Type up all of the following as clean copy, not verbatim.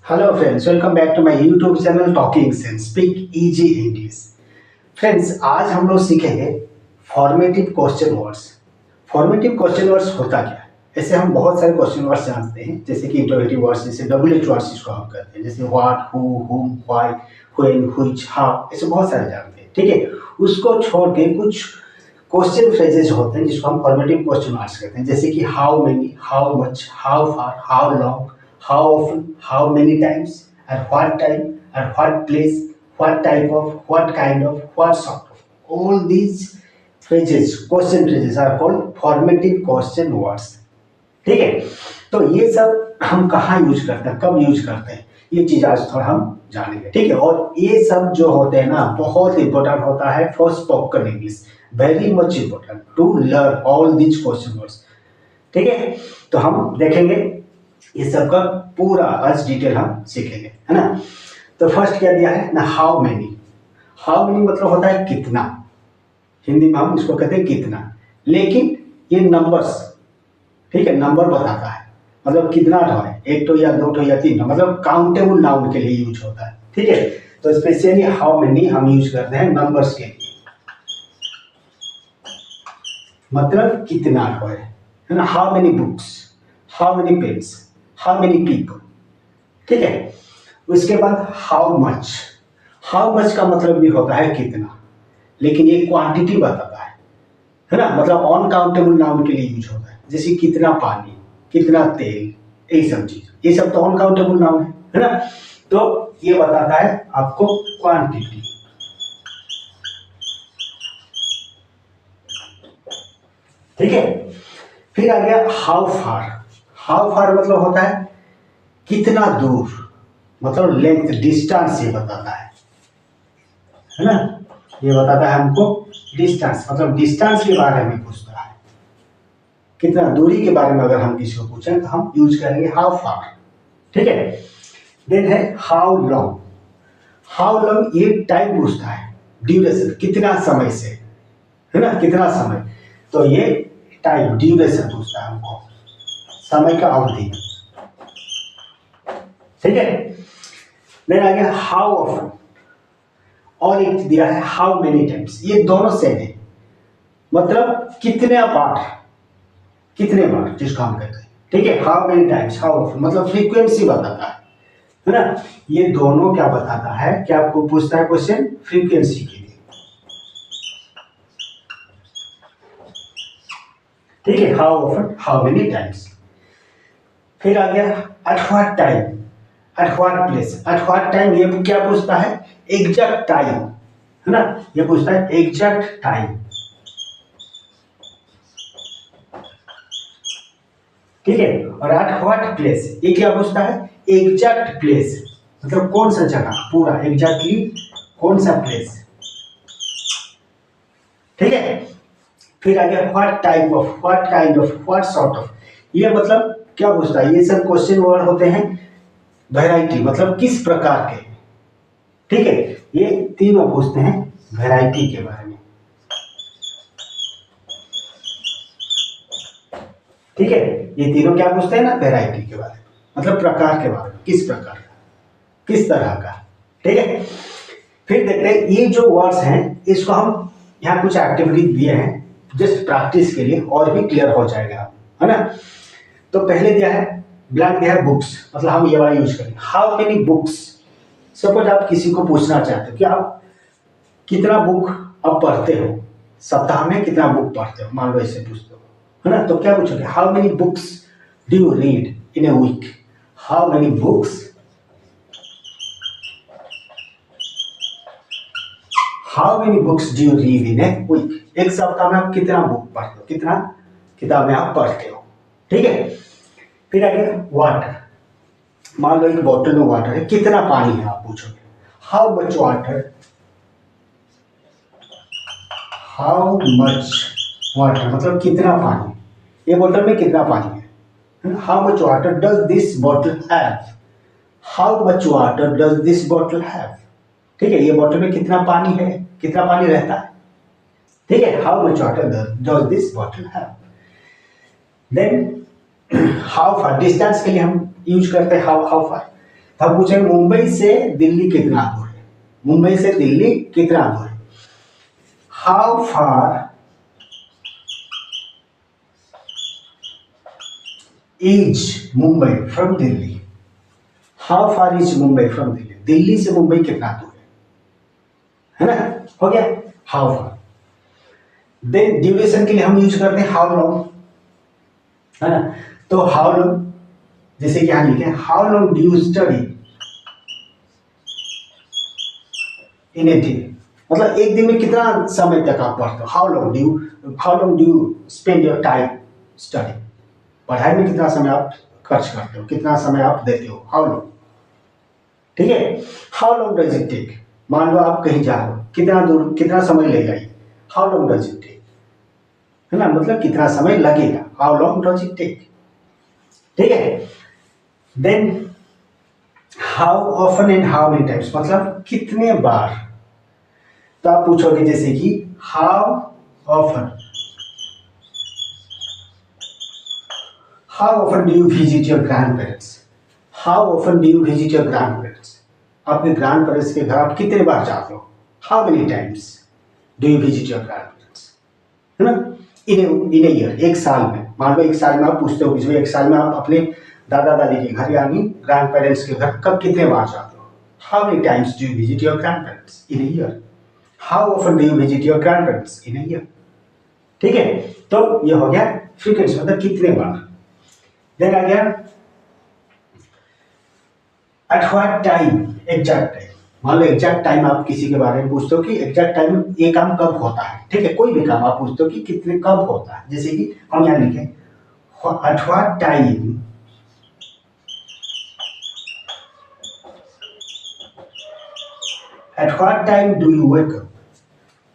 Hello friends, welcome back to my YouTube channel talking sense speak easy English. Friends, आज हम लोग सीखेंगे formative question words. Formative question words होता क्या है? ऐसे हम बहुत सारे क्वेश्चन वर्ड्स जानते हैं, जैसे कि इंटरोगेटिव वर्ड्स, जैसे WH वर्ड्स जिसको हम कहते हैं, जैसे व्हाट, हु, हुम, व्हाई, व्हेन, व्हिच, हाउ, ऐसे बहुत सारे जानते हैं। ठीक है, उसको छोड़ के कुछ क्वेश्चन फ्रेजेस होते हैं जिसको हम फॉर्मेटिव क्वेश्चन वर्ड्स कहते हैं, जैसे कि how many, how much, how far, how long, how often, how many times, at what time, at what place, what type of, what kind of, what sort of. All these phrases, question phrases are called formative question words. ठीक है, तो ये सब हम कहाँ use करते हैं, कब यूज करते हैं, ये चीज आज थोड़ा हम जानेंगे। ठीक है, और ये सब जो होते हैं ना, बहुत इंपॉर्टेंट होता है for spoken English. Very much important to learn all these question words. ठीक है, तो हम देखेंगे ये सब का पूरा आज डिटेल हम सीखेंगे, है ना। तो फर्स्ट क्या दिया है ना, हाउ मेनी। हाउ मेनी मतलब होता है कितना, हिंदी में हम इसको कहते हैं कितना, लेकिन ये नंबर्स, ठीक है, नंबर बताता है, मतलब कितना है, एक तो या दो तो या तीन, मतलब काउंटेबल नाउन के लिए यूज होता है। ठीक है, तो स्पेशली हाउ मेनी हम यूज करते हैं नंबर्स के लिए, मतलब कितना है ना। How many books, how many pens, how many people. ठीक है, उसके बाद हाउ मच। हाउ मच का मतलब भी होता है कितना, लेकिन ये क्वांटिटी बताता है ना, मतलब अनकाउंटेबल नाउन के लिए यूज होता है, जैसे कितना पानी, कितना तेल, ये सब चीज, ये सब तो अनकाउंटेबल नाउन है ना। तो ये बताता है आपको क्वांटिटी। ठीक है, फिर आ गया हाउ फार। हाउ फार मतलब होता है कितना दूर, मतलब लेंथ, डिस्टेंस ये बताता है ना। ये बताता है हमको डिस्टेंस, मतलब डिस्टेंस के बारे में पूछता है, कितना दूरी के बारे में अगर हम किसी को पूछें तो हम यूज करेंगे हाउ फार। ठीक है, देन है हाउ लॉन्ग। हाउ लॉन्ग ये टाइम पूछता है, ड्यूरेशन, कितना समय से, है ना, कितना समय, तो ये टाइम ड्यूरेशन पूछता है हमको, समय का अवधि। ठीक है, देन आ गया हाउ ऑफन, और एक दिया है हाउ मेनी टाइम्स। ये दोनों सेम है, मतलब कितने बार, कितने बार जिसको हम कहते हैं। ठीक है, how many times, how often मतलब फ्रीक्वेंसी बताता है ना। ये दोनों क्या बताता है, क्या आपको पूछता है क्वेश्चन, फ्रीक्वेंसी के लिए। ठीक है, how often, how many times. फिर आ गया eight what time, eight what place, at what time, ये क्या पूछता है, एग्जैक्ट टाइम, है ना, ये पूछता है एग्जैक्ट टाइम। ठीक है, और एट व्हाट प्लेस ये क्या पूछता है, एग्जैक्ट प्लेस, मतलब कौन सा जगह, पूरा एग्जैक्टली कौन सा प्लेस। ठीक है, फिर आ गया what type of, what kind of, what sort of, ये मतलब क्या पूछता है, ये सब क्वेश्चन वर्ड होते हैं वैरायटी, मतलब किस प्रकार के। ठीक है, ये तीनों पूछते हैं वैरायटी के बारे में। ठीक है, ये तीनों क्या पूछते हैं ना, वैरायटी के बारे में, मतलब प्रकार के बारे में, किस प्रकार का, किस तरह का। ठीक है, फिर देखते हैं ये जो वर्ड्स हैं, इसको हम यहाँ कुछ एक्टिविटी दिए हैं जस्ट प्रैक्टिस के लिए, और भी क्लियर हो जाएगा, है ना। तो पहले दिया है, ब्लैंक दिया है बुक्स, मतलब हम ये वाला यूज करेंगे, हाउ मेनी बुक्स। सपोज आप किसी को पूछना चाहते हो कि आप कितना बुक आप पढ़ते हो, सप्ताह में कितना बुक पढ़ते हो, मान लो ऐसे पूछते हो, है ना, तो क्या पूछोगे, how many books do you read in a week. How many books, how many books do you read in a week, एक सप्ताह में आप कितना बुक पढ़ते हो, कितना किताबें आप पढ़ते हो। ठीक है, फिर आ गया वाटर, मान लो एक बोतल में वाटर है, कितना पानी है आप पूछोगे, how much water, how much water मतलब कितना पानी, ये बोतल में कितना पानी है। How much water does this bottle have, how much water does this bottle have. ठीक है, ये बोतल में कितना पानी है, कितना पानी रहता है। ठीक है, how much water does this bottle have. Then how far, distance के लिए हम यूज करते हैं हाउ फार, तो हम पूछेंगे मुंबई से दिल्ली कितना दूर है, मुंबई से दिल्ली कितना दूर है। How far is Mumbai from Delhi, how far is Mumbai from Delhi, Delhi से मुंबई कितना दूर है ना, हो गया हाउ फार। देन ड्यूरेशन के लिए हम यूज करते हैं हाउ लॉन्ग, है ना, तो हाउ लॉन्ग जैसे कि यहाँ लिखे how long do you study in a day, मतलब एक दिन में कितना समय तक आप पढ़ते हो, how long do you spend your time study, पढ़ाई में कितना समय आप खर्च करते हो, कितना समय आप देते हो, हाउ लॉन्ग, ठीक है। How long does it take, मान लो आप कहीं जा रहे हो, कितना दूर कितना समय लेगा ये, how long does it take, है ना, मतलब कितना समय लगेगा, how long does it take, ठीक है। Then how often and how many times, मतलब कितने बार, तो आप पूछोगे जैसे कि how often do you visit your grandparents, how often do you visit your grandparents, अपने ग्रैंड पेरेंट्स के घर आप कितने बार जाते हो, how many times do you visit your grand parents, है ना, इन ए ईयर, एक साल में, मान लो एक साल में आप पूछते हो कि एक साल में आप अपने दादा दादी के घर यानी ग्रैंड पेरेंट्स के घर कब कितने बार जाते हो, how many times do you visit your grand parents in a year, how often do you visit your grand parents in a year, ठीक है। तो ये हो गया फ्रीक्वेंसी, मतलब कितने बार। देन आ गया eight what time, exact time, मान लो एग्जैक्ट टाइम आप किसी के बारे में पूछते हो कि एग्जैक्ट टाइम ये काम कब होता है, ठीक है, कोई भी काम आप पूछते हो कि कितने कब होता है, जैसे कि हम यहाँ लिखे eight what time eight what time do you wake up,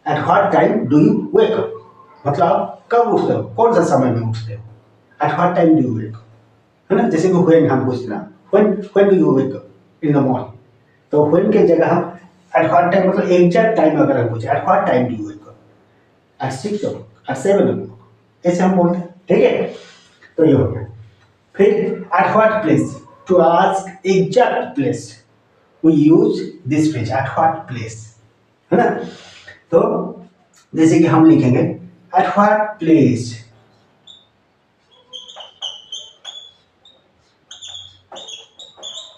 eight what time do you wake up, मतलब आप कब उठते हो, कौन सा समय में उठते हो, at what time do you wake up, है ना, जैसे कि व्हेन हम पूछते ना, when do you wake up in the morning, तो व्हेन के जगह हम एट व्हाट टाइम, मतलब एग्जैक्ट टाइम अगर हम पूछे at what time do you wake up, at 6 o'clock, at 7 o'clock, ऐसे हम बोलते हैं, ठीक है। तो ये हो गया। फिर at what place, to ask exact place we use this phrase at what place, है ना, तो जैसे कि हम लिखेंगे at what place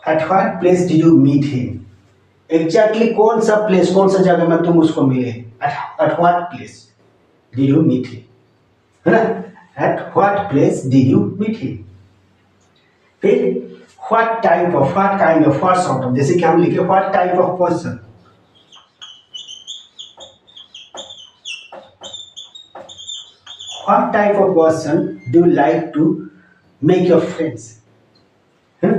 at what place do you meet him, exactly कौन सा प्लेस, कौन सा जगह में तुम उसको मिले, at what place do you meet him, है ना, at what place do you meet him. फिर what type of, what kind of, what sort of, जैसे कि हम लिखे what type of person, what type of person do you like to make your friends, है ना,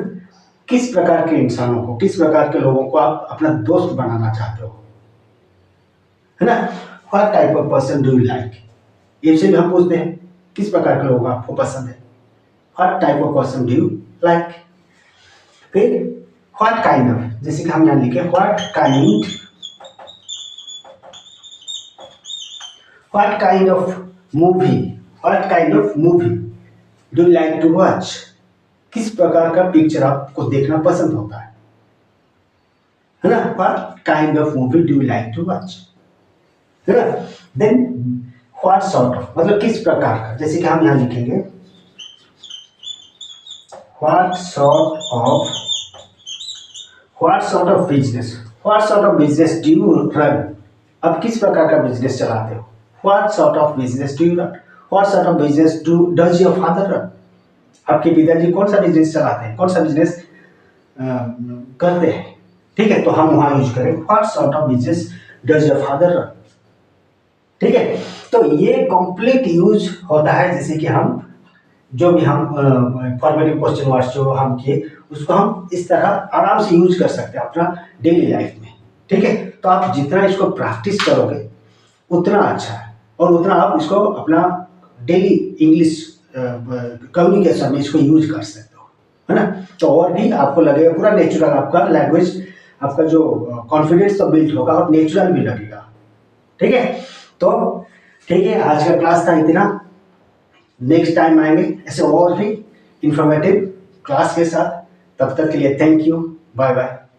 किस प्रकार के इंसानों को, किस प्रकार के लोगों को आप अपना दोस्त बनाना चाहते हो, है ना, what type of person do you like, इससे भी हम पूछते हैं किस प्रकार के लोग आपको पसंद है, what type of person do you like. फिर व्हाट काइंड ऑफ, जैसे कि हम यहाँ लिखे what kind of movie, what kind of movie do you like to watch, किस प्रकार का पिक्चर आपको देखना पसंद होता है ना, what kind of movie do you like to watch, है ना। देन व्हाट सॉर्ट ऑफ, मतलब किस प्रकार का, जैसे कि हम यहाँ लिखेंगे what sort of business do you run, अब किस प्रकार का बिजनेस चलाते हो, what sort of business do you run, what sort of business does your father run, आपके पिताजी कौन सा बिजनेस चलाते हैं, कौन सा बिजनेस करते हैं, ठीक है, तो हम वहां यूज करें what sort of business does your father run, ठीक है। तो ये कंप्लीट यूज होता है, जैसे कि हम जो भी हम फॉर्मेटिव क्वेश्चन वर्ड्स जो हम किए उसको हम इस तरह आराम से यूज कर सकते हैं अपना डेली लाइफ में, ठीक है। तो आप जितना इसको प्रैक्टिस करोगे उतना अच्छा है, और उतना आप इसको अपना डेली इंग्लिश कम्युनिकेशन में इसको यूज कर सकते हो, है ना। तो और भी आपको लगेगा पूरा नेचुरल, आपका लैंग्वेज, आपका जो कॉन्फिडेंस तो बिल्ड होगा और नेचुरल भी लगेगा, ठीक है। तो ठीक है, आज का क्लास था इतना, नेक्स्ट टाइम आएंगे ऐसे और भी इंफॉर्मेटिव क्लास के साथ, तब तक के लिए थैंक यू। Bye bye.